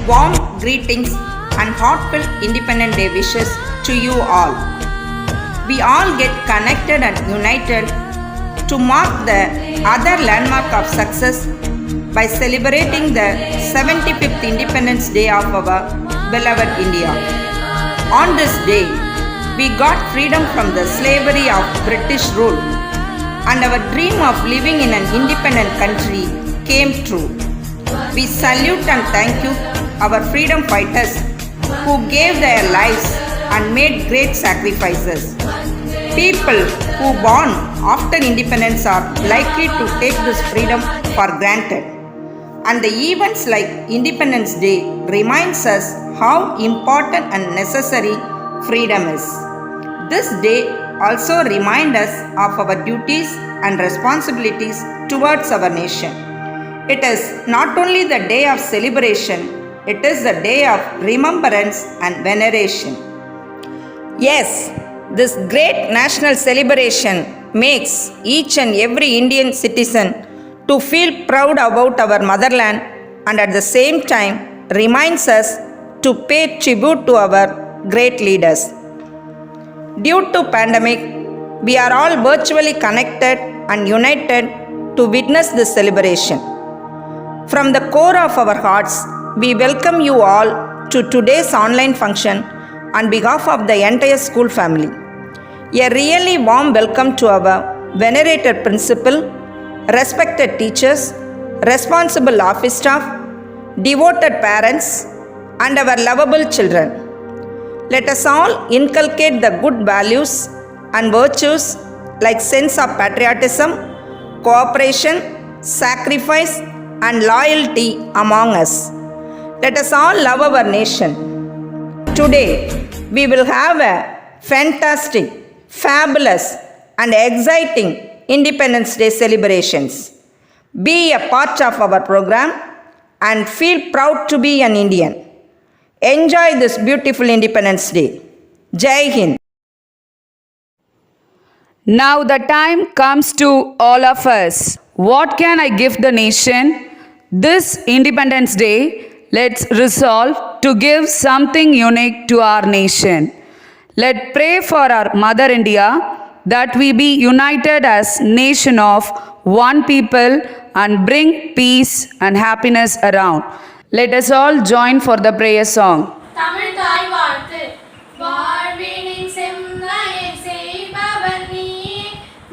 warm greetings and heartfelt Independence Day wishes to you all. We all get connected and united to mark the other landmark of success by celebrating the 75th Independence Day of our beloved India. On this day, we got freedom from the slavery of British rule, and our dream of living in an independent country came true. We salute and thank you our freedom fighters who gave their lives and made great sacrifices. People who born after independence are likely to take this freedom for granted, and the events like Independence Day reminds us how important and necessary freedom is. This day also reminds us of our duties and responsibilities towards our nation. It is not only the day of celebration, it is the day of remembrance and veneration. Yes, this great national celebration makes each and every Indian citizen to feel proud about our motherland, and at the same time reminds us to pay tribute to our great leaders. Due to pandemic, we are all virtually connected and united to witness this celebration. From the core of our hearts, we welcome you all to today's online function on behalf of the entire school family. A really warm welcome to our venerated principal, respected teachers, responsible office staff, devoted parents, and our lovable children. Let us all inculcate the good values and virtues like sense of patriotism, cooperation, sacrifice, and loyalty among us. Let us all love our nation. Today, we will have a fantastic, fabulous, and exciting Independence Day celebrations. Be a part of our program and feel proud to be an Indian. Enjoy this beautiful Independence Day. Jai Hind. Now the time comes to all of us. What can I give the nation? This Independence Day, let's resolve to give something unique to our nation. Let's pray for our Mother India that we be united as nation of one people and bring peace and happiness around. Let us all join for the prayer song. Tamil தாய் வாழ்த்து வாழ்வினின் செம்மையை செய்பவர் நீயே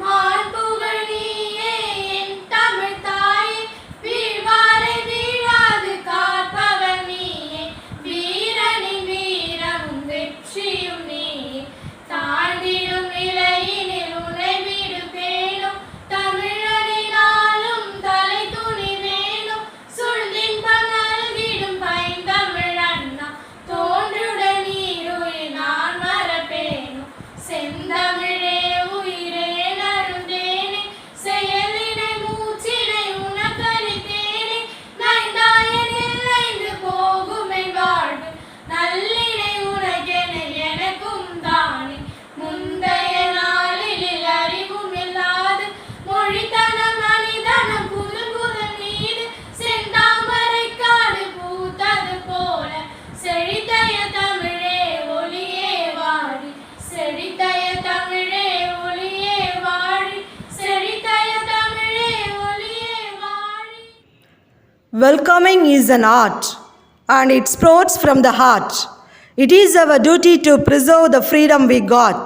மாண்புகள் நீயே என் தமிழ் தாயே வீழ்வாரை வீழாது காப்பவர் நீயே வீரனின் வீரமும் வெற்றியும் நீயே தாழ்ந்திடும் நிலையினில் உன்னை வீடு பேணும் தமிழனினாலும் தலை துணி வேணும் சுழ்ந்தின்பம் நல்கிடும் பைந்தமிழ் அண்ணா தோன்றுடன் நீருயிர் நான் மறப்பேனும் செந்தமிழே உயிரே நருந்தேனே செயலினை மூச்சினை உனக்களித்தேனே நைந்தாயன் இல்லைந்து போகுமை வாழ்வு நல்லினை உனக்கென எனக்கும் தானே முந்தைய நாளில் அறிவும் இல்லாது மொழித்தனம் மனிதனம் புதல் புதல் மீது செந்தாமரை காடு பூத்தது போல செழித்தய தமிழே ஒளியே வாழி செழித்தய தமிழே ஒளியே வாழி செழித்தய தமிழே ஒளியே வாழி. Welcoming is an art, and it sprouts from the heart. It is our duty to preserve the freedom we got.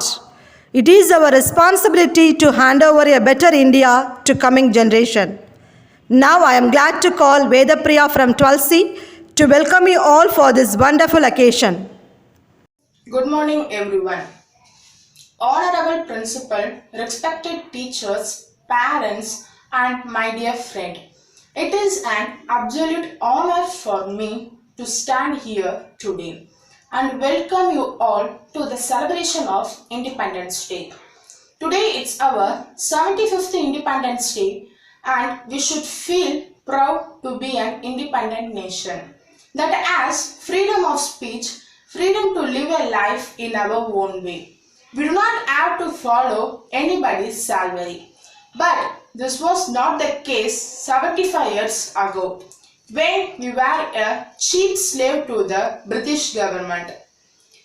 It is our responsibility to hand over a better India to coming generation. Now I am glad to call Vedapriya from 12C to welcome you all for this wonderful occasion. Good morning, everyone. Honorable Principal, respected teachers, parents, and my dear friend. It is an absolute honor for me to stand here today and welcome you all to the celebration of Independence Day. Today it's our 75th Independence Day, and we should feel proud to be an independent nation that has freedom of speech, freedom to live a life in our own way. We do not have to follow anybody's salary. But this was not the case 75 years ago. when we were a cheap slave to the British government.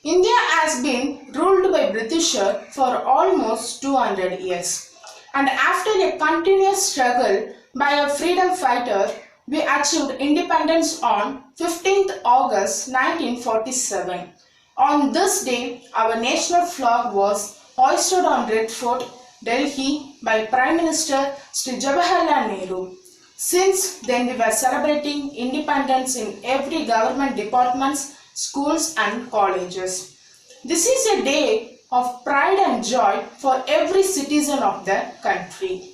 India has been ruled by Britishers for almost 200 years. And after a continuous struggle by a freedom fighter, we achieved independence on 15th August 1947. On this day, our national flag was hoisted on Red Fort, Delhi by Prime Minister Sri Jawaharlal Nehru. Since then, we were celebrating independence in every government departments, schools and colleges. This is a day of pride and joy for every citizen of the country.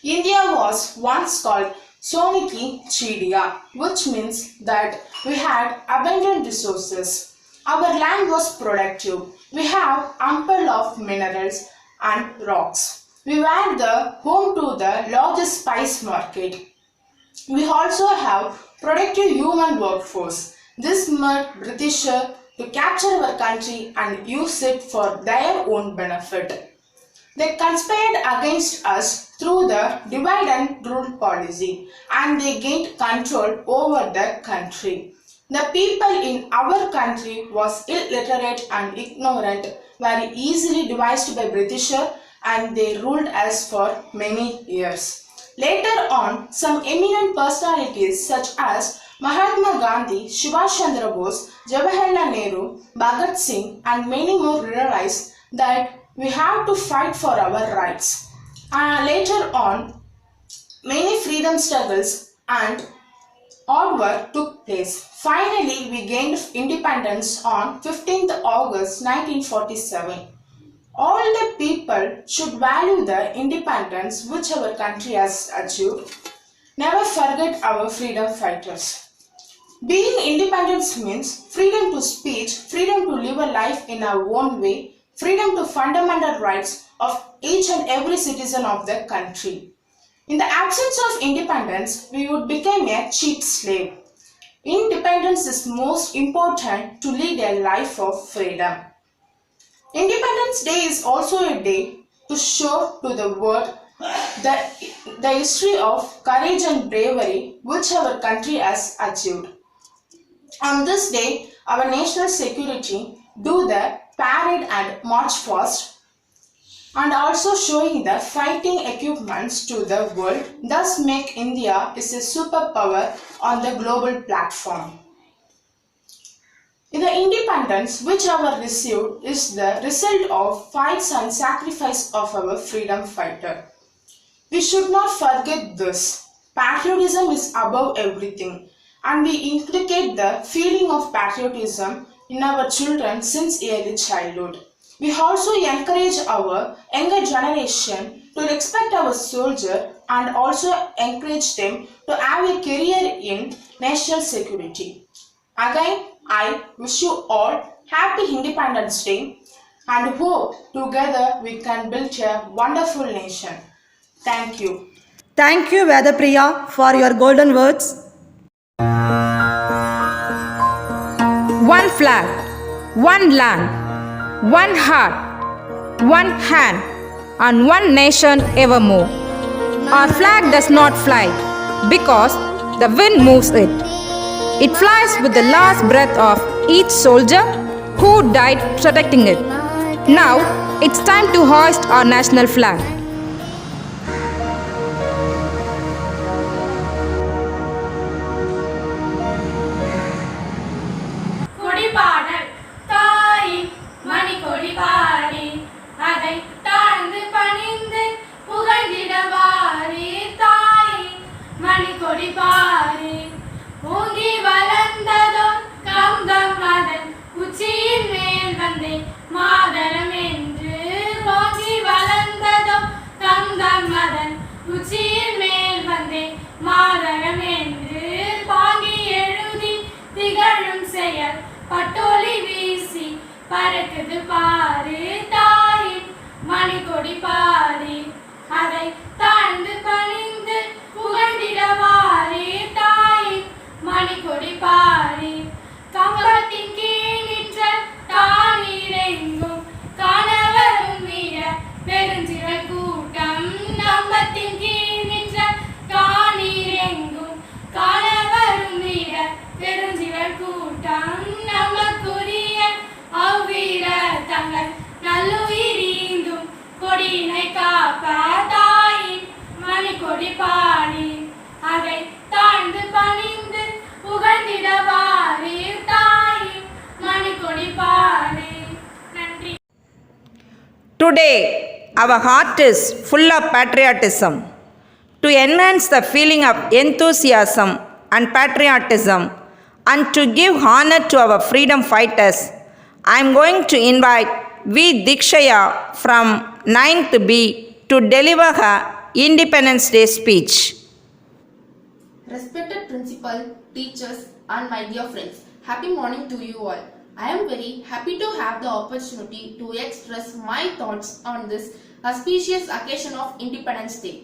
India was once called Soniki Chidiya, which means that we had abundant resources. Our land was productive. We have ample of minerals and rocks. We were the home to the largest spice market. We also have productive human workforce. This made Britishers to capture our country and use it for their own benefit. They conspired against us through the divide and rule policy, and they gained control over the country. The people in our country was illiterate and ignorant, were easily devised by Britishers, and they ruled us for many years. Later on, some eminent personalities such as Mahatma Gandhi, Subhash Chandra Bose, Jawaharlal Nehru, Bhagat Singh and many more realized that we have to fight for our rights. Later on, many freedom struggles and hard work took place. Finally, we gained independence on 15th August 1947. All the people should value the independence which our country has achieved. Never forget our freedom fighters. Being independent means freedom to speech, freedom to live a life in our own way, freedom to fundamental rights of each and every citizen of the country. In the absence of independence, we would become a cheap slave. Independence is most important to lead a life of freedom. Independence Day is also a day to show to the world the history of courage and bravery which our country has achieved. On this day, our national security do the parade and march past, and also showing the fighting equipments to the world, thus make India is a superpower on the global platform. The independence which our received is the result of fights and sacrifice of our freedom fighter. We should not forget this. Patriotism is above everything, and we inculcate the feeling of patriotism in our children since early childhood. We also encourage our younger generation to respect our soldier and also encourage them to have a career in national security. Again, I wish you all happy Independence Day and hope together we can build a wonderful nation. Thank you. Thank you, Vedapriya, for your golden words. One flag, one land, one heart, one hand, and one nation evermore. Our flag does not fly because the wind moves it. It flies with the last breath of each soldier who died protecting it. Now, it's time to hoist our national flag. கொடிபாடல் தாய் மணி கொடிபாரி அதை தாழ்ந்து பணிந்து புகழ்ந்திடவாரி தாய் மணி கொடிபாரி ஓங்கி வளர்ந்ததோ கங்கம் அதன் உச்சியின் மேல் வந்தே மாதரம் என்று ஓங்கி வளர்ந்ததோ கங்கம் அதன் உச்சியின் மேல் வந்தே மாதரம் என்று பாங்கி எழுதி திகழும் செயல் பட்டோலி வீசி பறக்குது பாரு தாயின் மணிக்கொடி பாரி அதை தாழ்ந்து பணிந்து புகழ்ந்திடவாரி தாயின் மணிக்கொடி பாரி கம்பத்தின் கீழ் நின்ற தானீரெங்கும் காணவரும் வீர பெருஞ்சிறல் கூட்டம் கம்பத்தின் கீழ் நின்ற தானீரெங்கும் காணவரும் Today, our heart is full of patriotism. To enhance the feeling of enthusiasm and patriotism and to give honor to our freedom fighters, I am going to invite V. Dikshaya from 9th B to deliver her Independence Day speech. Respected principal, teachers and my dear friends, happy morning to you all. I am very happy to have the opportunity to express my thoughts on this auspicious occasion of Independence Day.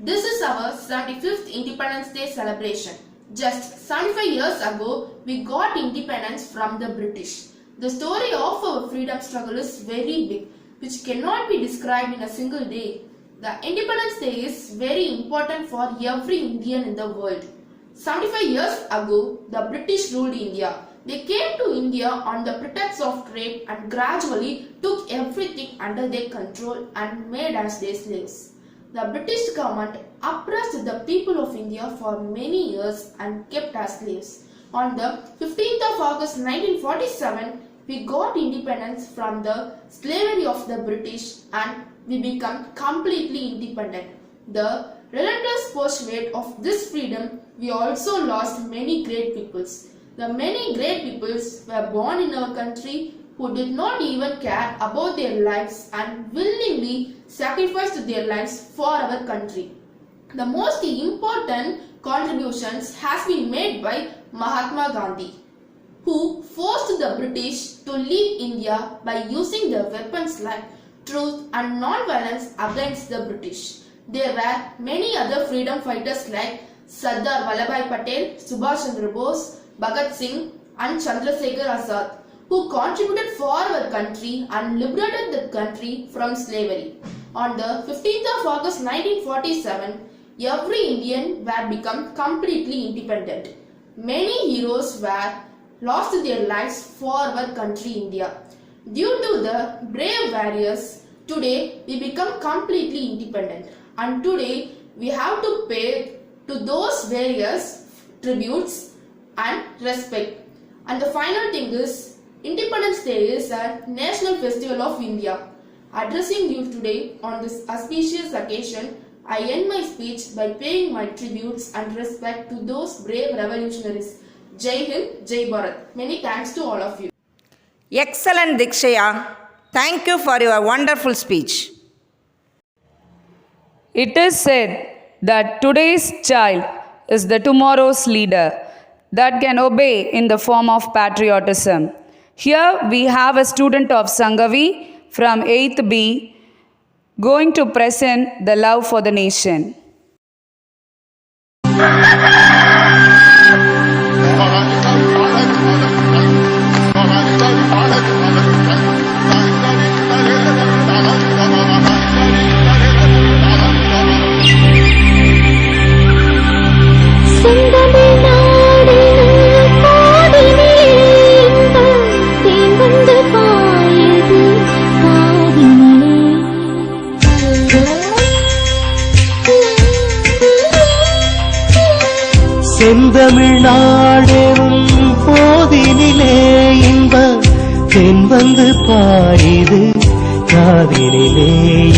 This is our 75th Independence Day celebration. Just 75 years ago, we got independence from the British. The story of our freedom struggle is very big, which cannot be described in a single day. The Independence Day is very important for every Indian in the world. 75 years ago, the British ruled India. They came to India on the pretext of trade and gradually took everything under their control and made us their slaves. The British government oppressed the people of India for many years and kept us slaves. On the 15th of August 1947, we got independence from the slavery of the British and we become completely independent. The relentless pursuit of this freedom, we also lost many great peoples. The many great peoples were born in our country who did not even care about their lives and willingly sacrificed their lives for our country. The most important contributions has been made by Mahatma Gandhi, who forced the British to leave India by using the weapons like truth and non-violence against the British. There were many other freedom fighters like Sardar Vallabhbhai Patel, Subhash Chandra Bose, Bhagat Singh and Chandrasekhar Azad, who contributed for our country and liberated the country from slavery. On the 15th of August 1947, every Indian were become completely independent. Many heroes were lost their lives for our country India. Due to the brave warriors, today we become completely independent. And today we have to pay to those warriors tributes and respect. And the final thing is, Independence Day is a national festival of India. Addressing you today on this auspicious occasion, I end my speech by paying my tributes and respect to those brave revolutionaries. Jai Hind, Jai Bharat. Many thanks to all of you. Excellent, Dikshaya. Thank you for your wonderful speech. It is said that today's child is the tomorrow's leader that can obey in the form of patriotism. Here we have a student of Sangavi from 8th B going to present the love for the nation. செந்தமிழ்நாடெனும் போதினிலே இன்ப தென்வந்து பாயுது காதினிலே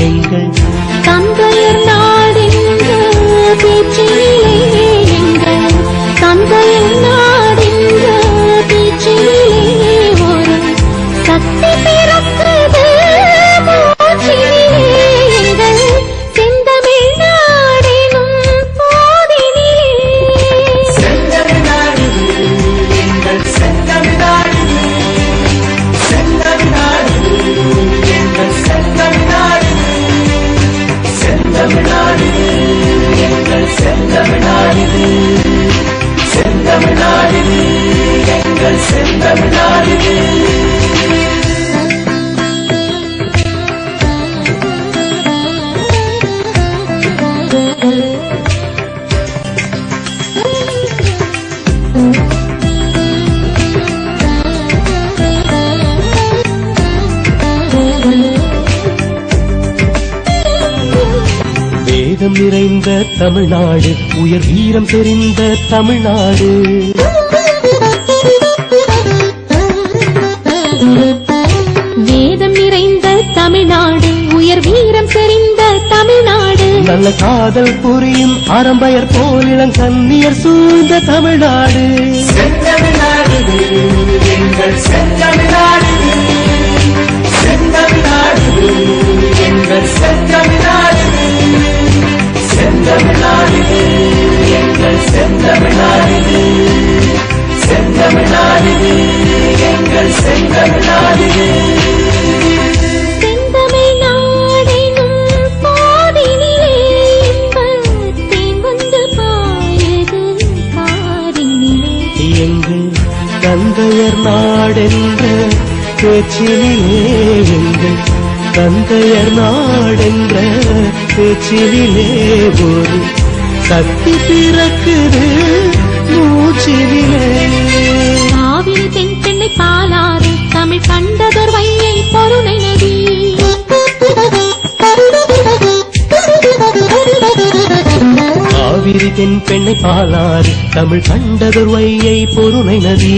எங்கள் தந்தையர் நாடென்ற பேச்சிலே எங்கள் தந்தையர் நாடென்ற பேச்சிலே ஒரு சக்தி பிறக்குது மூச்சிலே எங்கள் செந்தமிழ் நாடெனும் போதினிலே செந்தமிழ்நாடு எங்கள் செந்தமிழ்நாடு செந்தமிழ்நாடு எங்கள் செந்தமிழ்நாடு செந்தமிழ்நாடு எங்கள் செந்தமிழ்நாடு செந்தமிழ்நாடு எங்கள் செந்தமிழ்நாடு வேதம் நிறைந்த தமிழ்நாடு, உயர் வீரம் தெரிந்த தமிழ்நாடு. வேதம் நிறைந்த தமிழ்நாடு, நல்ல காதல் புரியும் ஆரம்பயர் போல் இளங்கன்னியர் சூழ்ந்த தமிழ்நாடு. செந்தமிழ்நாடு எங்கள் செந்தமிழ்நாடு, செந்தமிழ்நாடு எங்கள் செந்தமிழ்நாடு, செந்தமிழ்நாடு எங்கள் செந்தமிழ்நாடு, செந்தமிழ்நாடு எங்கள் செந்தமிழ்நாடு. எங்கள் தந்தையர் நாடென்ற பேச்சினிலே, எங்கள் தந்தையர் நாடென்ற பேச்சினிலே ஒரு சக்தி பிறக்குது மூச்சினிலே. காவிரி தென்பெண்ணை பாலாறு தமிழ் கண்டதொர் வையை பொருணை நதி. காவிரி தென்பெண்ணை பாலாறு தமிழ் கண்டதொர் வையை பொருணை நதி.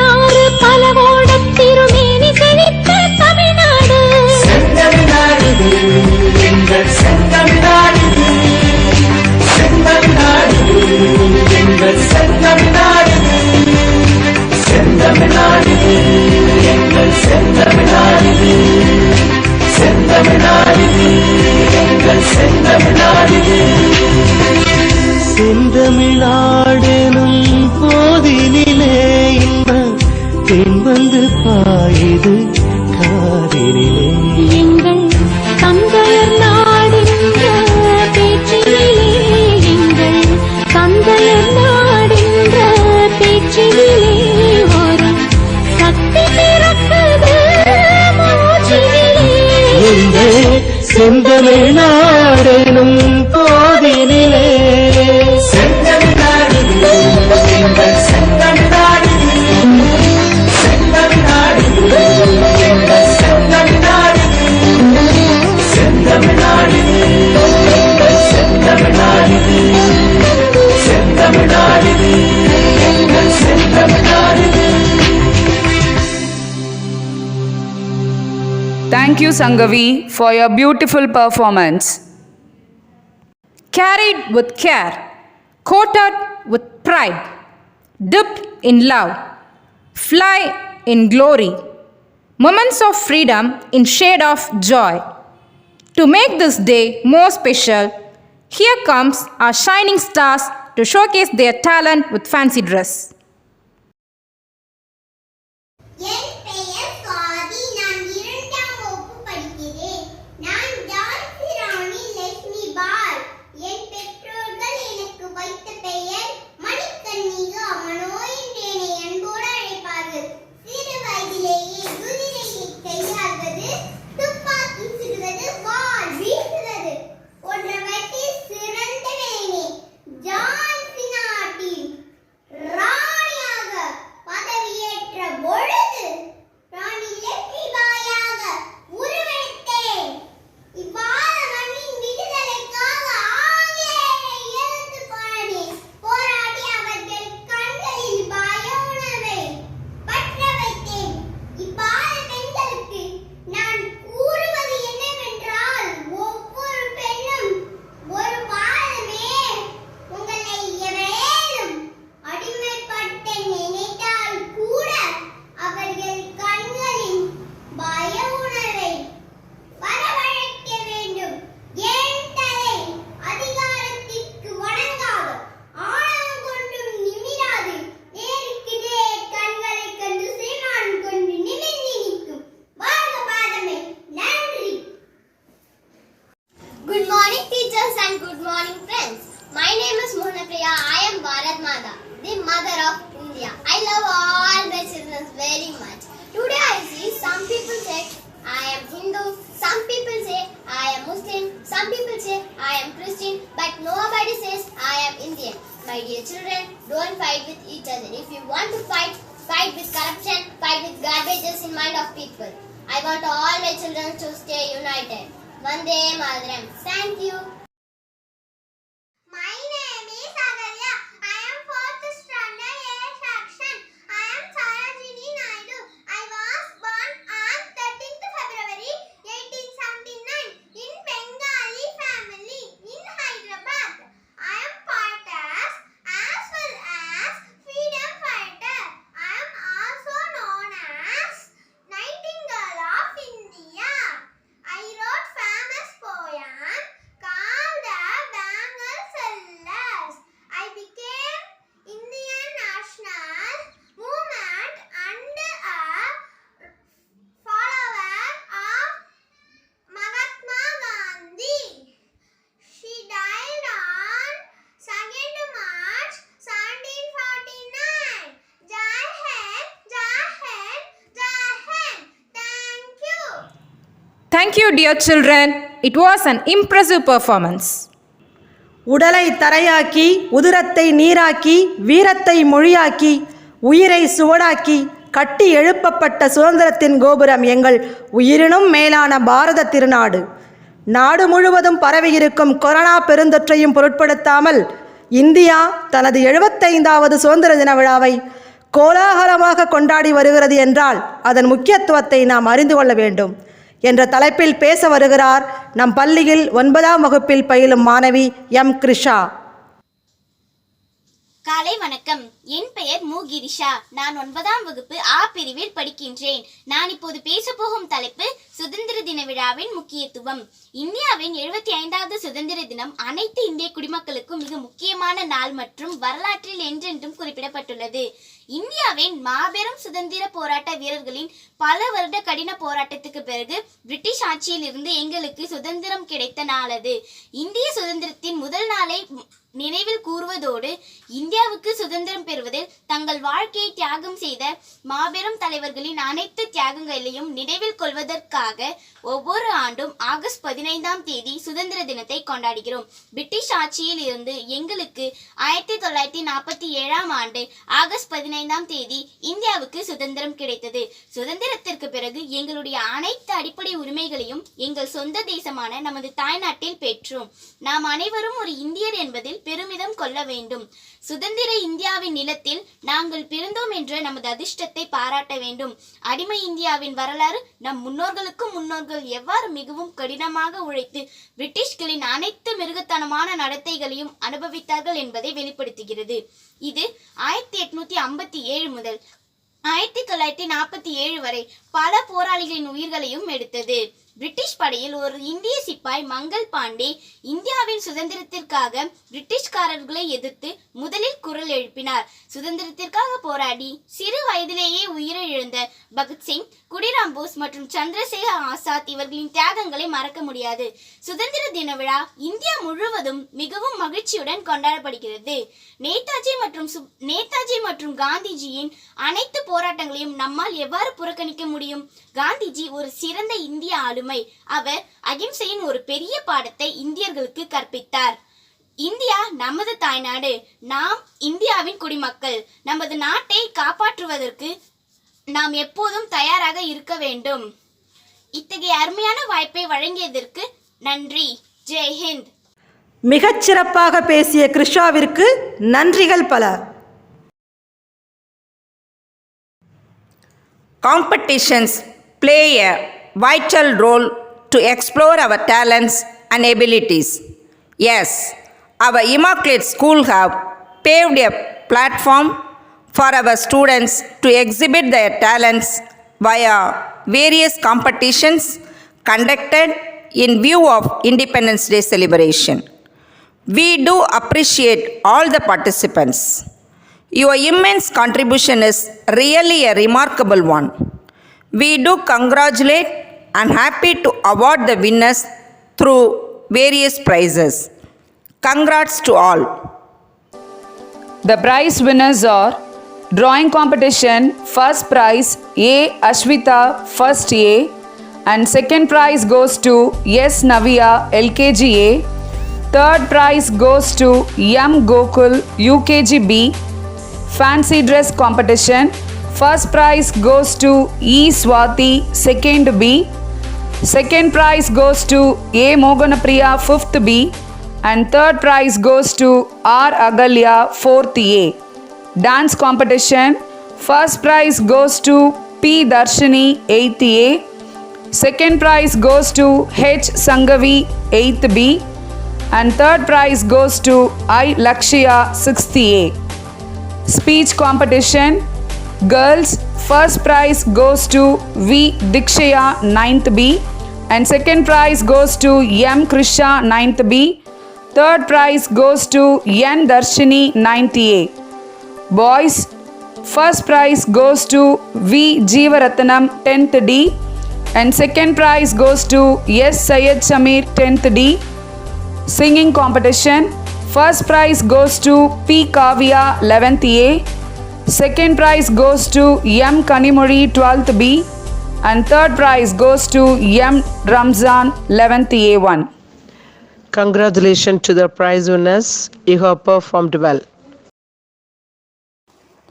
ஆறு பலவோடம் திருமேனி செழித்த தமிழ்நாடு. செந்தமிழ்நாடு எங்கள் செந்தமிழ்நாடு, செந்தமிழ்நாடு எங்கள் செந்தமிழ்நாடு, செந்தமிழ்நாடு எங்கள் செந்தமிழ்நாடு, செந்தமிழ்நாடு எங்கள் செந்தமிழ்நாடு. செந்தமிழ்நாடெனும் போதினிலே இன்ப தென் வந்து பாயுது காதினிலே. எங்கள் தந்தையர் நாடென்ற பேச்சினிலே, எங்கள் தந்தையர் நாடென்ற பேச்சினிலே ஒரு சக்தி பிறக்குது மூச்சினிலே. எங்கள் செந்தமிழ்நாடெனும் போதினிலே. செந்தமிழ்நாடு எங்கள் செந்தமிழ்நாடு, செந்தமிழ்நாடு எங்கள் செந்தமிழ்நாடு, செந்தமிழ்நாடு எங்கள் செந்தமிழ்நாடு, செந்தமிழ்நாடு எங்கள் செந்தமிழ்நாடு. Thank you, Sangavi, for your beautiful performance. Carried with care, coated with pride, dipped in love, fly in glory, moments of freedom in shade of joy. To make this day more special, here comes our shining stars to showcase their talent with fancy dress. என் பெயர் சுவாதி. நான் 2ஆம் வகுப்பு படிக்கிறேன். நான் ஜான்சி ராணி லட்சுமி பால். என் பெற்றோர்கள் எனக்கு வைத்த பெயர் மணிக்கன்னிகா மனோ என்று என்னை அன்போடு அழைப்பார்கள். சிறு வயதிலேயே குதிரையை கையாள்வது, துப்பாக்கி சுடுவது, வாள் வீசுவது போன்றவற்றில் சிறந்த வேணே ஜான்சி நாட்டின் ராணியாக பதவியேற்ற பொழுது ராணி லட்சுமிபாயாக உருவெடுத்தேன். இவ்வாறு மண்ணின் விடுதலைக்காக ஆங்கிலேயரை எதிர்த்து போராடி அவர்கள் கண்களில் பய உணர்வை பற்ற வைத்தேன். இவ்வாறு பெண்களுக்கு நான் கூறுவது என்னவென்றால், ஒவ்வொரு பெண்ணும் ஒரு காலமே உங்களை எவரேனும் அடிமைப்படுத்த நினைத்தால் கூட அவர்கள் கண்களின் பய உணர்வை வரவழைக்க வேண்டும். என் தலை அதிகாரத்திற்கு வணங்காது, ஆணவம் கொண்டும் நிமிராது, நேருக்கு நேர் கண்களை கண்டு சீமான் கொண்டு நிமிர்ந்து நிற்கும். வாழ்க பாதமே. நன்றி. Good morning teachers and good morning friends. My name is Monapriya. I am Bharat Mata, the mother of India. I love all my children very much. Today I see some people say I am Hindu, some people say I am Muslim, some people say I am Christian, but nobody says I am Indian. My dear children, don't fight with each other. If you want to fight, fight with corruption, fight with garbages in mind of people. I want all my children to stay united. Vande Mataram. Thank you. My name is Agarya. I am 4th standard A section. I am Sarojini Naidu. I was born on 13th February 1879 in Bengali family. Thank you, dear children. It was an impressive performance. உடலை தரையாக்கி உதிரத்தை நீராக்கி வீரத்தை மொழியாக்கி உயிரை சுவடாக்கி கட்டி எழுப்பப்பட்ட சுதந்திரத்தின் கோபுரம் எங்கள் உயிரினும் மேலான பாரத திருநாடு. நாடு முழுவதும் பரவியிருக்கும் கொரோனா பெருந்தொற்றையும் பொருட்படுத்தாமல் இந்தியா தனது 75வது சுதந்திர தின விழாவை கோலாகலமாக கொண்டாடி வருகிறது என்றால் அதன் முக்கியத்துவத்தை நாம் அறிந்து கொள்ள வேண்டும் என்ற தலைப்பில் பேச வருகிறார் நம் பள்ளியில் 9ஆம் வகுப்பில் பயிலும் மாணவி எம் கிருஷா. காலை வணக்கம். என் பெயர் மு கிரிஷா. நான் 9ஆம் வகுப்பு ஆ பிரிவில் படிக்கின்றேன். நான் இப்போது பேசப்போகும் தலைப்பு சுதந்திர தின விழாவின் முக்கியத்துவம். இந்தியாவின் 75வது சுதந்திர தினம் அனைத்து இந்திய குடிமக்களுக்கும் மிக முக்கியமான நாள் மற்றும் வரலாற்றில் என்றென்றும் குறிப்பிடப்பட்டுள்ளது. இந்தியாவின் மாபெரும் சுதந்திர போராட்ட வீரர்களின் பல வருட கடின போராட்டத்துக்கு பிறகு பிரிட்டிஷ் ஆட்சியில் இருந்து எங்களுக்கு சுதந்திரம் கிடைத்த நாள் அது. இந்திய சுதந்திரத்தின் முதல் நாளை நினைவில் கூறுவதோடு இந்தியாவுக்கு சுதந்திரம் பெறுவதில் தங்கள் வாழ்க்கையை தியாகம் செய்த மாபெரும் தலைவர்களின் அனைத்து தியாகங்களையும் நினைவில் கொள்வதற்காக ஒவ்வொரு ஆண்டும் ஆகஸ்ட் 15ஆம் தேதி சுதந்திர தினத்தை கொண்டாடுகிறோம். பிரிட்டிஷ் ஆட்சியில் இருந்து எங்களுக்கு 1947ஆம் ஆண்டு ஆகஸ்ட் 15ஆம் தேதி இந்தியாவுக்கு சுதந்திரம் கிடைத்தது. சுதந்திரத்திற்கு பிறகு எங்களுடைய அனைத்து அடிப்படை உரிமைகளையும் எங்கள் சொந்த தேசமான நமது தாய்நாட்டில் பெற்றோம். நாம் அனைவரும் ஒரு இந்தியர் என்பதில் பெருமிதம் கொள்ள வேண்டும். சுதந்திர இந்தியாவின் நிலத்தில் நாங்கள் பிறந்தோம் என்ற நமது அதிர்ஷ்டத்தை பாராட்ட வேண்டும். அடிமை இந்தியாவின் வரலாறு நம் முன்னோர்கள் எவ்வாறு மிகவும் கடினமாக உழைத்து பிரிட்டிஷ்களின் அனைத்து மிருகத்தனமான நடத்தைகளையும் அனுபவித்தார்கள் என்பதை வெளிப்படுத்துகிறது. இது 1857 முதல் 1947 வரை பல போராளிகளின் உயிர்களையும் எடுத்தது. பிரிட்டிஷ் படையில் ஒரு இந்திய சிப்பாய் மங்கள் பாண்டே இந்தியாவின் சுதந்திரத்திற்காக பிரிட்டிஷ்காரர்களை எதிர்த்து முதலில் குரல் எழுப்பினார். சுதந்திரத்திற்காக போராடி சிறு வயதிலேயே உயிரிழந்த பகத்சிங், குடிராம் போஸ் மற்றும் சந்திரசேகர் ஆசாத் இவர்களின் தியாகங்களை மறக்க முடியாது. சுதந்திர தின விழா இந்தியா முழுவதும் மிகவும் மகிழ்ச்சியுடன் கொண்டாடப்படுகிறது. நேதாஜி மற்றும் காந்திஜியின் அனைத்து போராட்டங்களையும் நம்மால் எவ்வாறு புறக்கணிக்க முடியும்? காந்திஜி ஒரு சிறந்த இந்திய ஆளுமை. அவர் அகிம்சையின் ஒரு பெரிய பாடத்தை இந்தியர்களுக்கு கற்பித்தார். இந்தியா நமது தாய்நாடு. நாம் இந்தியாவின் குடிமக்கள். நமது நாட்டை காப்பாற்றுவதற்கு நாம் எப்போதும் தயாராக இருக்க வேண்டும். இத்தகைய அருமையான வாய்ப்பை வழங்கியதற்கு நன்றி. ஜெய் ஹிந்த். மிகச்சிறப்பாக பேசிய கிருஷாவிற்கு நன்றிகள் பல. Competitions play a vital role to explore our talents and abilities. Yes, our Immaculate School have paved a platform for our students to exhibit their talents via various competitions conducted in view of Independence Day celebration. We do appreciate all the participants. Your immense contribution is really a remarkable one. We do congratulate and happy to award the winners through various prizes. Congrats to all. The prize winners are drawing competition, first prize A. Ashwita, first A, and second prize goes to S. Navya, LKG A. Third prize goes to M. Gokul, UKG B. Fancy dress competition, first prize goes to E. Swati, second B. Second prize goes to A. Moganapriya, 5th B. And third prize goes to R. Agalya, 4th A. Dance competition, first prize goes to P. Darshini, 8th A. Second prize goes to H. Sangavi, 8th B. And third prize goes to I. Lakshya, 6th A. Speech competition, girls, first prize goes to V. Dikshaya, 9th B. And second prize goes to M. Krisha, 9th B. Third prize goes to N. Darshini, 9th A. Boys, first prize goes to V. Jeevaratnam, 10th D. And second prize goes to S. Syed Shamir, 10th D. Singing competition, first prize goes to P. Kavya, 11th A. Second prize goes to M. Kanimuri, 12th B. And third prize goes to M. Ramzan, 11th A1. Congratulations to the prize winners. You have performed well.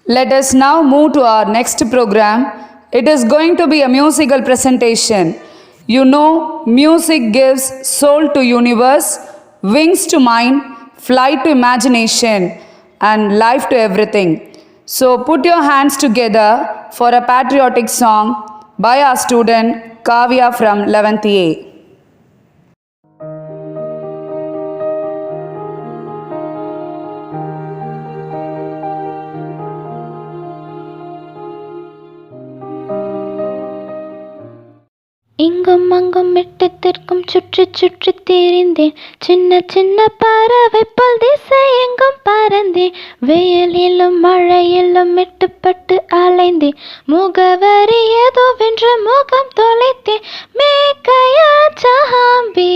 Let us now move to our next program. It is going to be a musical presentation. You know, music gives soul to universe, wings to mind, flight to imagination, and life to everything. So put your hands together for a patriotic song by our student Kavya from 11th A. இங்கும் அங்கும் எட்டத்திற்கும் சுற்றி சுற்றி திரிந்தேன் சின்ன சின்ன பறவை போல் திசை எங்கும் பறந்தேன் வெயிலிலும் மழையிலும் மெட்டுப்பட்டு அலைந்தேன் முகவரி ஏதோ வென்று முகம் தொலைத்தேன் மேக்கையா ஜஹாம்பி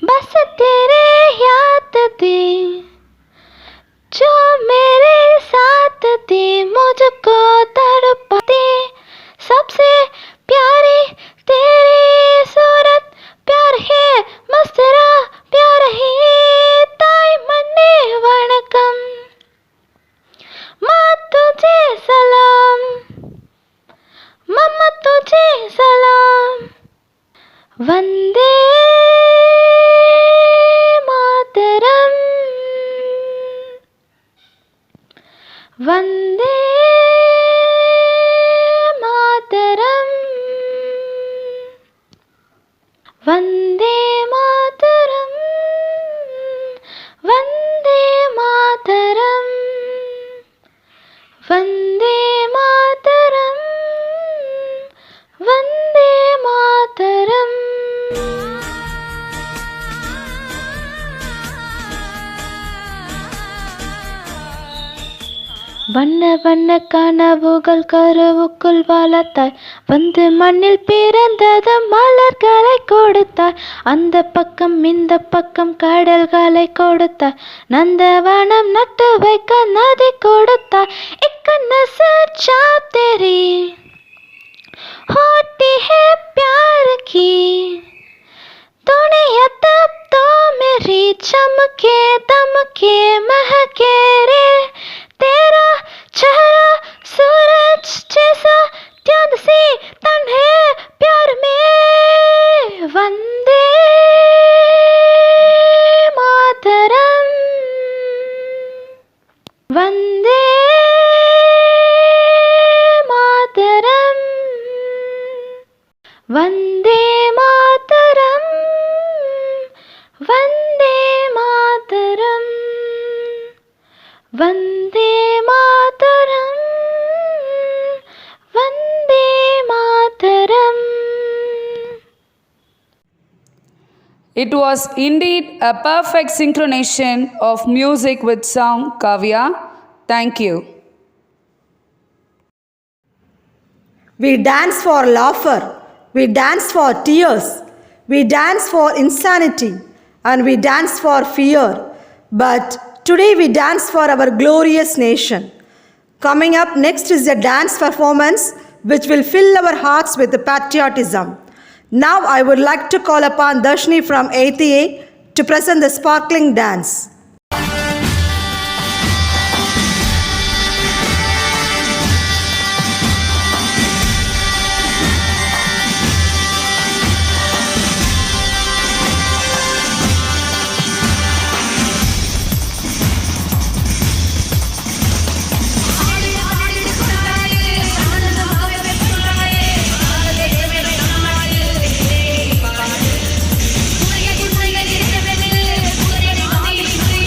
बस तेरे याद दे जो मेरे साथ दे मुझको तड़पा दे सबसे प्यारी तेरी सूरत प्यार है मस्तरा प्यार है ताई मन्ने वणकम माँ तुझे सलाम मम्मा तुझे सलाम वंदे मातरम वंदे मातरम वंदे मातरम वंदे मातरम वंदे मातरम वंदे मातरम வண்ண வண்ண கனவுகள் கருவுக்குள் வளர்த்தாய் வந்து மண்ணில் பிறந்தது மலர்களை கொடுத்தாய் அந்த பக்கம் இந்த பக்கம் கடல்களை கொடுத்தாய் நந்தவனம் நட்டு வைக்க நதி கொடுத்தாய் இக்கண்ண சாப் तेरी होती है प्यार की दुनिया तब तो मेरी चमके दमके महके रे तेरा चेहरा सूरज जैसा चांद सी तन है प्यार में Vande Mataram Vande Mataram Vande Mataram Vande Mataram Vande Mataram Vande Mataram It was indeed a perfect synchronization of music with song, Kavya. Thank you. We dance for laughter, we dance for tears, we dance for insanity, and we dance for fear. But today we dance for our glorious nation. Coming up next is a dance performance which will fill our hearts with patriotism. Now I would like to call upon Darshni from 8th A to present the sparkling dance. Thank you.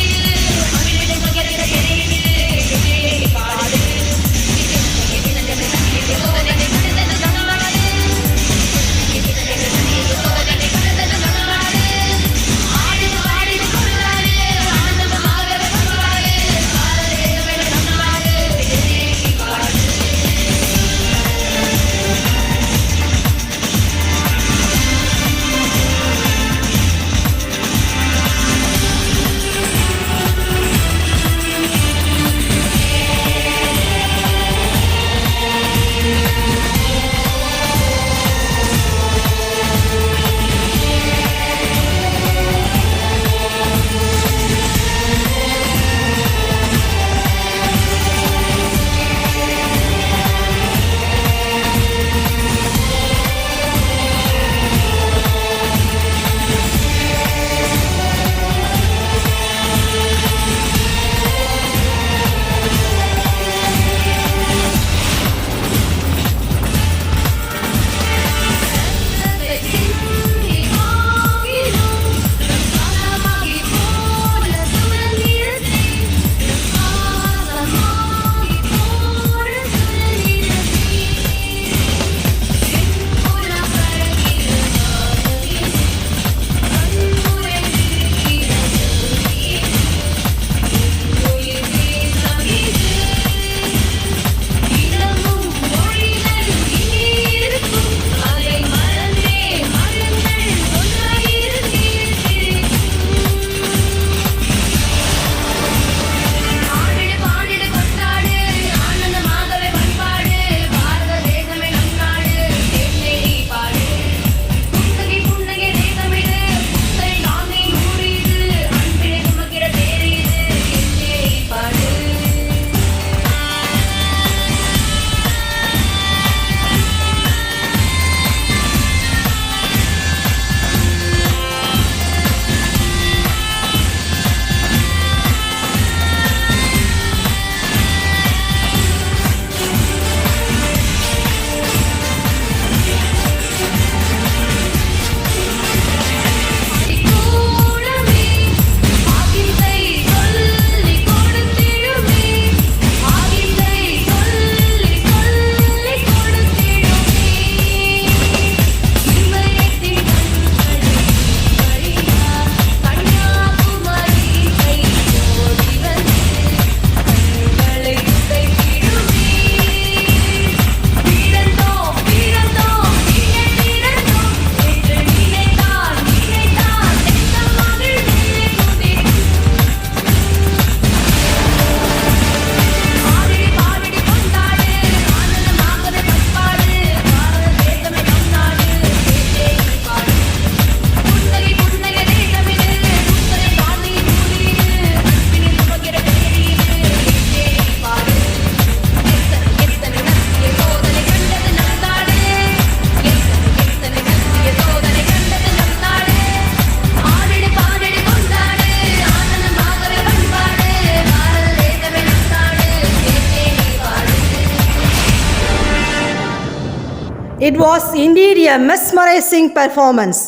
It was indeed a mesmerizing performance.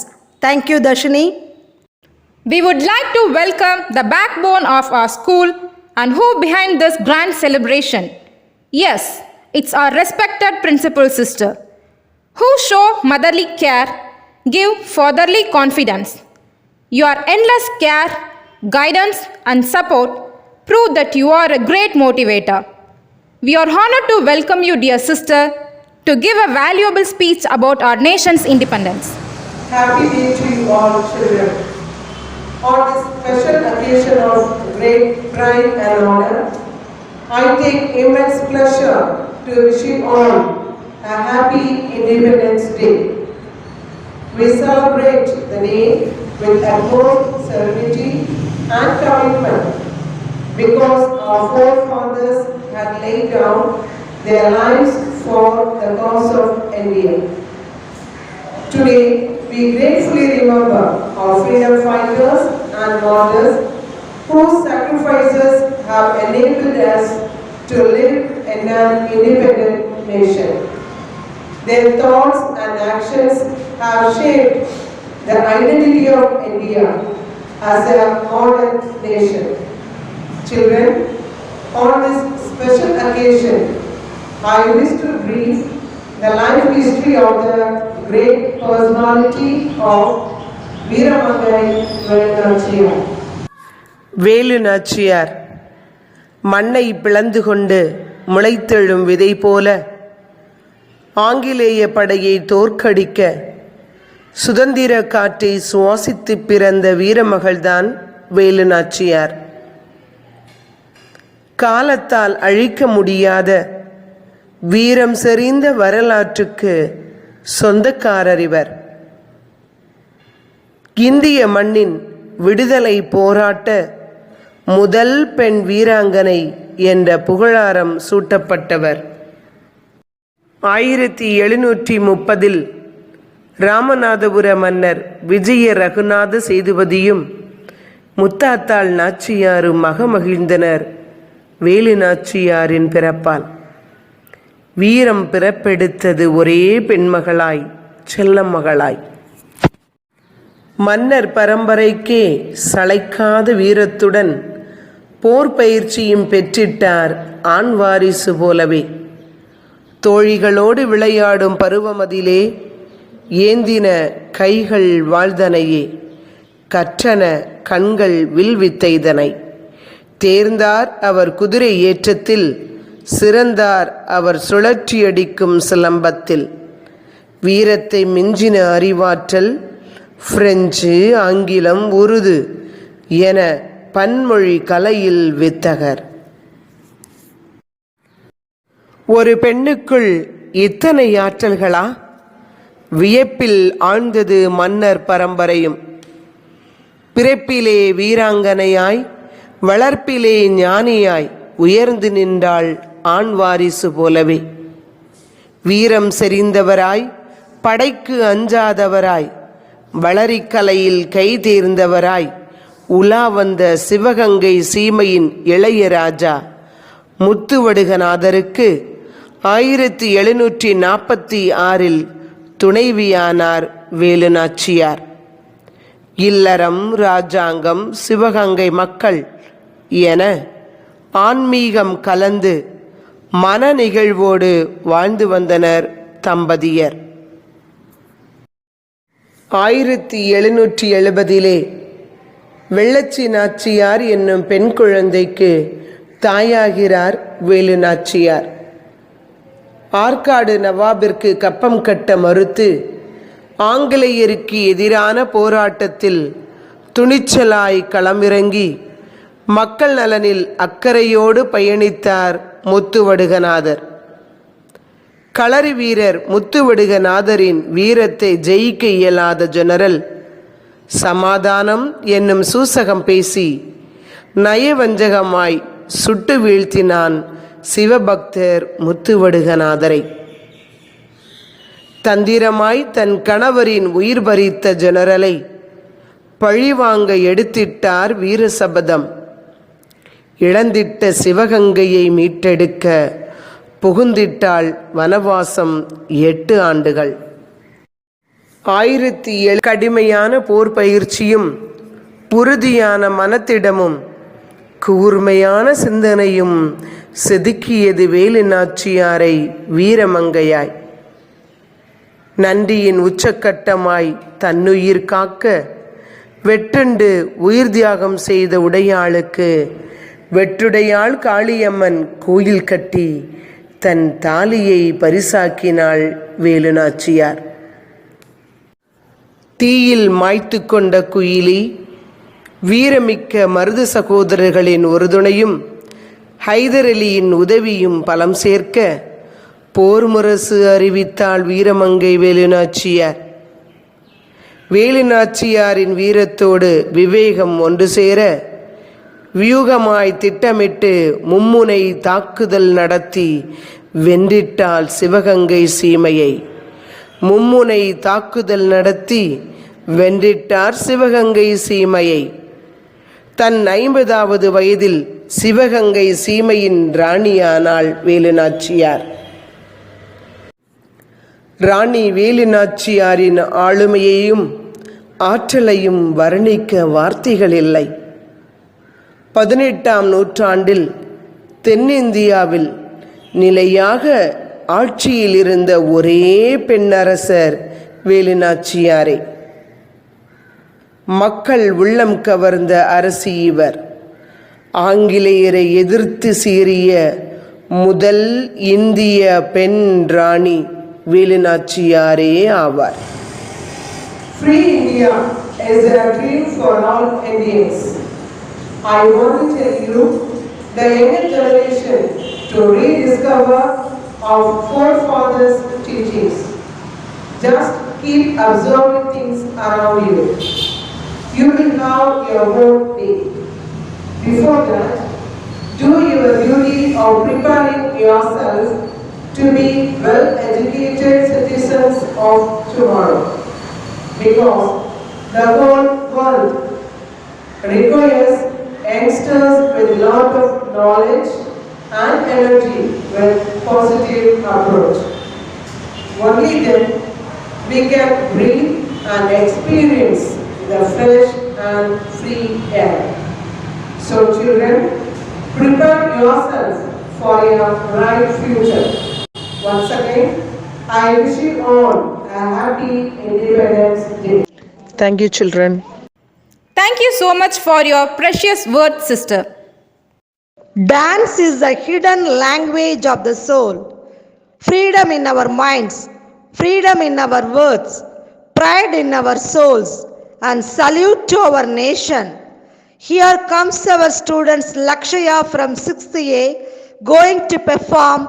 Thank you, Darshini. We would like to welcome the backbone of our school and who behind this grand celebration. Yes, it's our respected principal sister, who show motherly care, give fatherly confidence. Your endless care, guidance and support prove that you are a great motivator. We are honored to welcome you, dear sister, to give a valuable speech about our nation's independence. Happy day to you all, children. On this special occasion of great pride and honor, I take immense pleasure to wish you all a happy Independence Day. We celebrate the day with utmost serenity and commitment because our forefathers had laid down their lives for the cause of India. Today, we gratefully remember our freedom fighters and martyrs whose sacrifices have enabled us to live in an independent nation. Their thoughts and actions have shaped the identity of India as a modern nation. Children, on this special occasion, I wish to brief the life history of the great personality of Veeramangai Velu. Velu Nachiyar மண்ணை பிளந்து கொண்டு முளைத்தெழும் விதை போல ஆங்கிலேய படையை தோற்கடிக்க சுதந்திர காற்றை சுவாசித்து பிறந்த வீரமகள்தான் வேலு நாச்சியார். காலத்தால் அழிக்க முடியாத வீரம் செறிந்த வரலாற்றுக்கு சொந்தக்காரர் இவர். இந்திய மண்ணின் விடுதலை போராட்ட முதல் பெண் வீராங்கனை என்ற புகழாரம் சூட்டப்பட்டவர். 1730 ராமநாதபுர மன்னர் விஜய ரகுநாத சேதுபதியும் முத்தாத்தாள் நாச்சியாரும் மகமகிழ்ந்தனர் வேலு நாச்சியாரின் பிறப்பால். வீரம் பிறப்பெடுத்தது ஒரே பெண்மகளாய், செல்லமகளாய். மன்னர் பரம்பரைக்கே சளைக்காத வீரத்துடன் போர் பயிற்சியும் பெற்றிட்டார் ஆண் வாரிசு போலவே. தோழிகளோடு விளையாடும் பருவமதிலே ஏந்தின கைகள் வாழ்தனையே, கற்றன கண்கள் வில்வித்தைதனை. தேர்ந்தார் அவர் குதிரை ஏற்றத்தில், சிறந்தார் அவர் சுழற்றியடிக்கும் சிலம்பத்தில். வீரத்தை மிஞ்சின அறிவாற்றல் பிரெஞ்சு, ஆங்கிலம், உருது என பன்மொழி கலையில் வித்தகர். ஒரு பெண்ணுக்குள் இத்தனை ஆற்றல்களா? வியப்பில் ஆழ்ந்தது மன்னர் பரம்பரையும். பிறப்பிலே வீராங்கனையாய், வளர்ப்பிலே ஞானியாய் உயர்ந்து நின்றாள் ஆண் வாரிசு போலவே. வீரம் செறிந்தவராய், படைக்கு அஞ்சாதவராய், வளரிக்கலையில் கை தேர்ந்தவராய் உலா வந்த சிவகங்கை சீமையின் இளையராஜா முத்துவடுகநாதருக்கு 1746 துணைவியானார் வேலு நாச்சியார். இல்லறம், ராஜாங்கம், சிவகங்கை மக்கள் என ஆன்மீகம் கலந்து மன நிகழ்வோடு வாழ்ந்து வந்தனர் தம்பதியர். 1770 வெள்ளச்சி நாச்சியார் என்னும் பெண் குழந்தைக்கு தாயாகிறார் வேலு நாச்சியார். ஆற்காடு நவாபிற்கு கப்பம் கட்ட மறுத்து ஆங்கிலேயருக்கு எதிரான போராட்டத்தில் துணிச்சலாய் களமிறங்கி மக்கள் நலனில் அக்கறையோடு பயணித்தார் முத்துவடுகநாதர். களரி வீரர் முத்துவடுகநாதரின் வீரத்தை ஜெயிக்க இயலாத ஜெனரல் சமாதானம் என்னும் சூசகம் பேசி நயவஞ்சகமாய் சுட்டு வீழ்த்தினான் சிவபக்தர் முத்துவடுகநாதரை. தந்திரமாய் தன் கணவரின் உயிர் பறித்த ஜெனரலை பழிவாங்க எடுத்திட்டார் வீரசபதம். இழந்திட்ட சிவகங்கையை மீட்டெடுக்க புகுந்திட்டாள் வனவாசம் 8 ஆண்டுகள். 1007 கடுமையான போர் பயிற்சியும் உறுதியான மனத்திடமும் கூர்மையான சிந்தனையும் செதுக்கியது வேலு நாச்சியாரை வீரமங்கையாய். நன்றியின் உச்சக்கட்டமாய் தன்னுயிர் காக்க வெட்டுண்டு உயிர் தியாகம் செய்த உடையாளுக்கு வெற்றுடையாள் காளியம்மன் கோயில் கட்டி தன் தாலியை பரிசாக்கினாள் வேலு நாச்சியார். தீயில் மாய்த்து கொண்ட குயிலி வீரமிக்க மருது சகோதரர்களின் உறுதுணையும் ஹைதர் அலியின் உதவியும் பலம் சேர்க்க போர் முரசு அறிவித்தாள் வீரமங்கை வேலு நாச்சியார். வேலு நாச்சியாரின் வீரத்தோடு விவேகம் ஒன்று சேர வியூகமாய் திட்டமிட்டு மும்முனை தாக்குதல் நடத்தி வென்றிட்டாள் சிவகங்கை சீமையை. மும்முனை தாக்குதல் நடத்தி வென்றிட்டார் சிவகங்கை சீமையை. தன் 50வது வயதில் சிவகங்கை சீமையின் ராணியானாள் வேலு நாச்சியார். ராணி வேலு நாச்சியாரின் ஆளுமையையும் ஆற்றலையும் வர்ணிக்க வார்த்தைகள் இல்லை. 18ஆம் நூற்றாண்டில் தென்னிந்தியாவில் நிலையாக ஆட்சியில் இருந்த ஒரே பெண்ணரசர் வேலு நாச்சியாரே. மக்கள் உள்ளம் கவர்ந்த அரசி இவர். ஆங்கிலேயரை எதிர்த்து சீறிய முதல் இந்திய பெண் ராணி வேலு நாச்சியாரே ஆவார். Free India is a dream for all Indians. I want to tell you, the younger generation, to rediscover our forefathers' teachings. Just keep observing things around you. You will have your own way. Before that, do your duty of preparing yourself to be well-educated citizens of tomorrow. Because the whole world requires youngsters with a lot of knowledge and energy with positive approach. Only then we can breathe and experience the fresh and free air. So children, prepare yourself for your bright future. Once again, I wish you all a happy Independence Day. Thank you, children. Thank you so much for your precious words, sister. Dance is the hidden language of the soul. Freedom in our minds, freedom in our words, pride in our souls, and salute to our nation. Here comes our students Lakshya from 6th A going to perform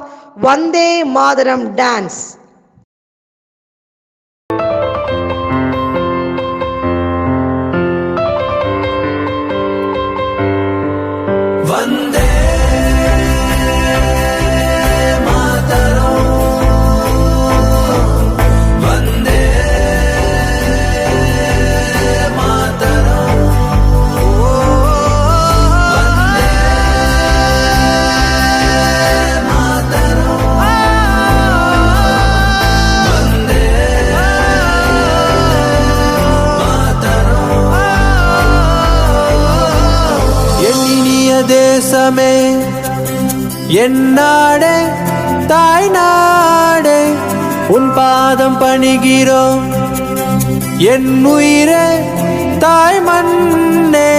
Vande Mataram dance. Vande Mataram, Vande Mataram, Vande Mataram, Vande Mataram. எண்ணினிய தேசமே என் நாடே தாய் நாடே உன் பாதம் பணிகிறோம் என் உயிரே தாய் மண்ணே.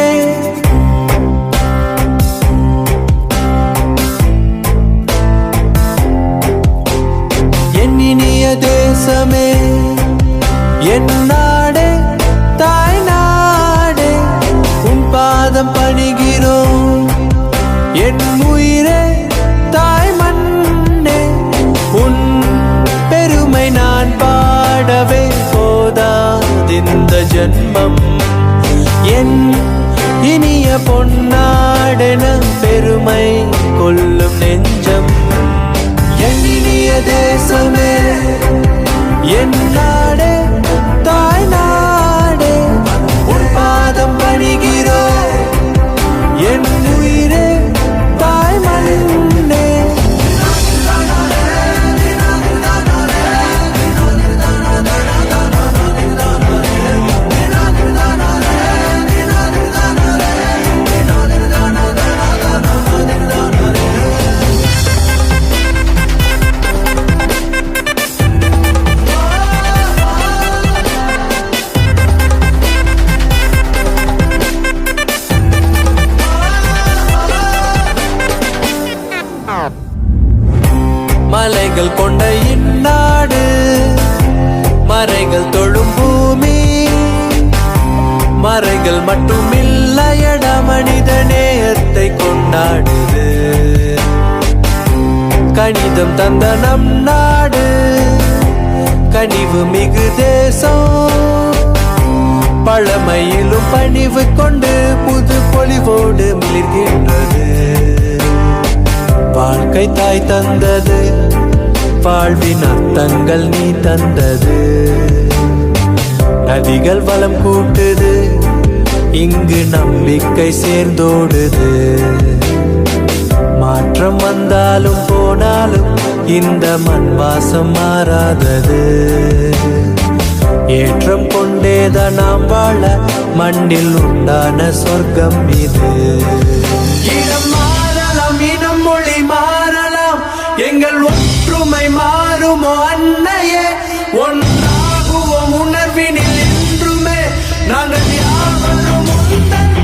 எண்ணினிய தேசமே என் நாடே தாய் நாடே உன் பாதம் பணிகிறோம் என் உயிரே தாய் மண்ணே. உன் பெருமை நான் பாடவே போதாதிந்த ஜன்மம் என் மலைகள் கொண்ட இந்நாடு மறைகள் தொழும் பூமி மறைகள் மட்டுமில்லையட மனித நேயத்தை கொண்டாடுது கணிதம் தந்த நம் நாடு கனிவு மிகு தேசம் பழமையிலும் பணிவு கொண்டு புது பொலிவோடு மிளிர்கின்றது வாழ்க்கை தாய் தந்தது வாழ்வின் அர்த்தங்கள் நீ தந்தது நதிகள் வளம் கூட்டுது இங்கு நம்பிக்கை சேர்ந்தோடுது மாற்றம் வந்தாலும் போனாலும் இந்த மண் வாசம் மாறாதது ஏற்றம் கொண்டேதான் நாம் வாழ மண்ணில் உண்டான சொர்க்கம் இது இடம் மாறலாம் இனம் மொழி மாறலாம் எங்கள் ஒற்றுமை மாறுமோ அன்னையே ஒன்றாகுவோம் உணர்வினில் என்றுமே நாங்கள் யாவரும் உந்தன்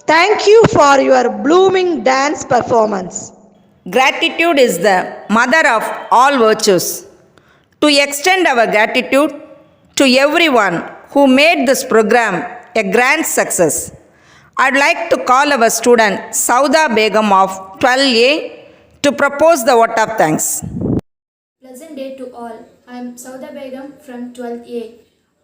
Thank you for your blooming dance performance. Gratitude is the mother of all virtues. To extend our gratitude to everyone who made this program a grand success, I'd like to call our student Sauda Begum of 12A to propose the vote of thanks. Pleasant day to all. I am Sauda Begum from 12A.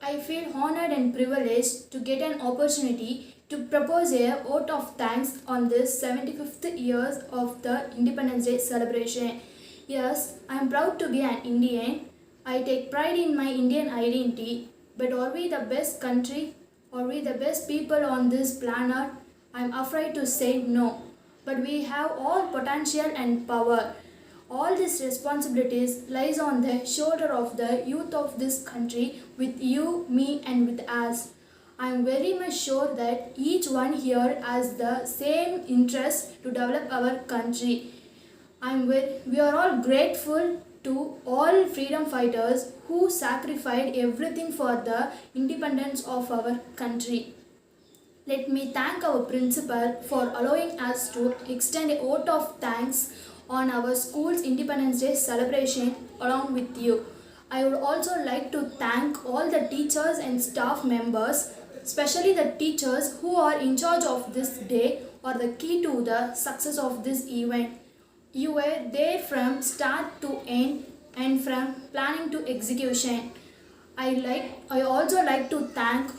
I feel honored and privileged to get an opportunity to propose a vote of thanks on this 75th year of the Independence Day celebration. Yes, I am proud to be an Indian. I take pride in my Indian identity. But are we the best country? Are we the best people on this planet? I am afraid to say no. But we have all potential and power. All these responsibilities lies on the shoulder of the youth of this country with you, me and with us. I am very much sure that each one here has the same interest to develop our country. We are all grateful to all freedom fighters who sacrificed everything for the independence of our country. Let me thank our principal for allowing us to extend a vote of thanks on our school's Independence Day celebration along with you. I would also like to thank all the teachers and staff members, especially the teachers who are in charge of this day or the key to the success of this event. You were there from start to end and from planning to execution. I also like to thank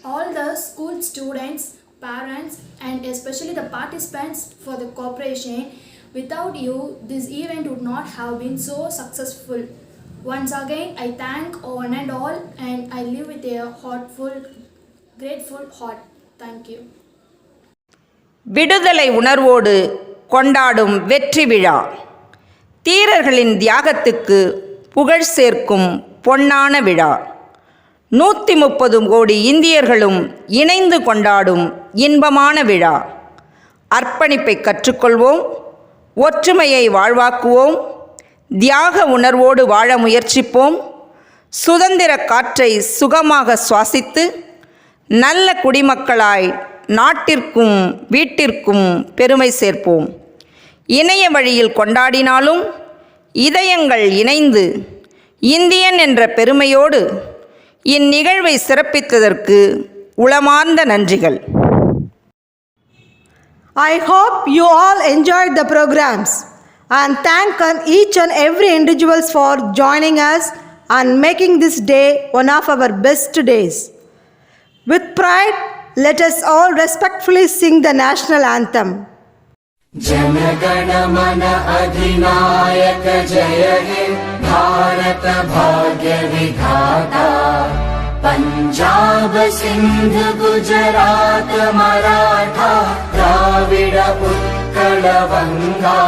all the school students, parents and especially the participants for the cooperation. Without you, this event would not have been so successful. Once again, I thank one and all and I live with a grateful heart. Thank you. விடுதலை உணர்வோடு கொண்டாடும் வெற்றி விழா தீரர்களின் தியாகத்துக்கு புகழ் சேர்க்கும் பொன்னான விழா 130 கோடி இந்தியர்களும் இணைந்து கொண்டாடும் இன்பமான விழா அர்ப்பணிப்பை கற்றுக்கொள்வோம் ஒற்றுமையை வாழ்வாக்குவோம் தியாக உணர்வோடு வாழ முயற்சிப்போம் சுதந்திர காற்றை சுகமாக சுவாசித்து நல்ல குடிமக்களாய் நாட்டிற்கும் வீட்டிற்கும் பெருமை சேர்ப்போம் இணைய வழியில் கொண்டாடினாலும் இதயங்கள் இணைந்து இந்தியன் என்ற பெருமையோடு இந்நிகழ்வை சிறப்பித்ததற்கு உளமார்ந்த நன்றிகள். I hope you all enjoyed the programs and thank each and every individual for joining us and making this day one of our best days. With pride, let us all respectfully sing the national anthem. जनगण मन अधिनायक जय हे भारत भाग्य विधाता पंजाब सिंध गुजरात मराठा द्राविड उत्कल बंगा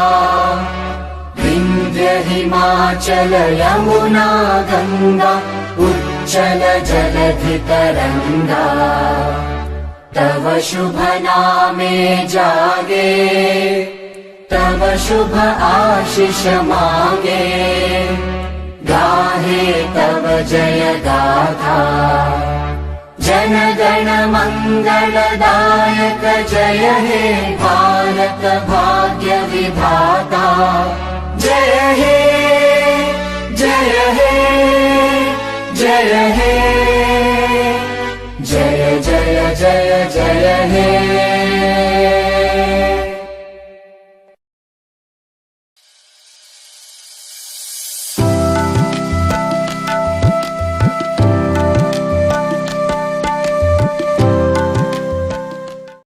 विंध्य हिमाचल यमुना गंगा उच्चल जलधि तरंगा तव शुभ नामे जागे तव शुभ आशीष मांगे गाहे तव जय गाथा जन गण मंगलदायक जय हे भारत भाग्य विधाता जय हे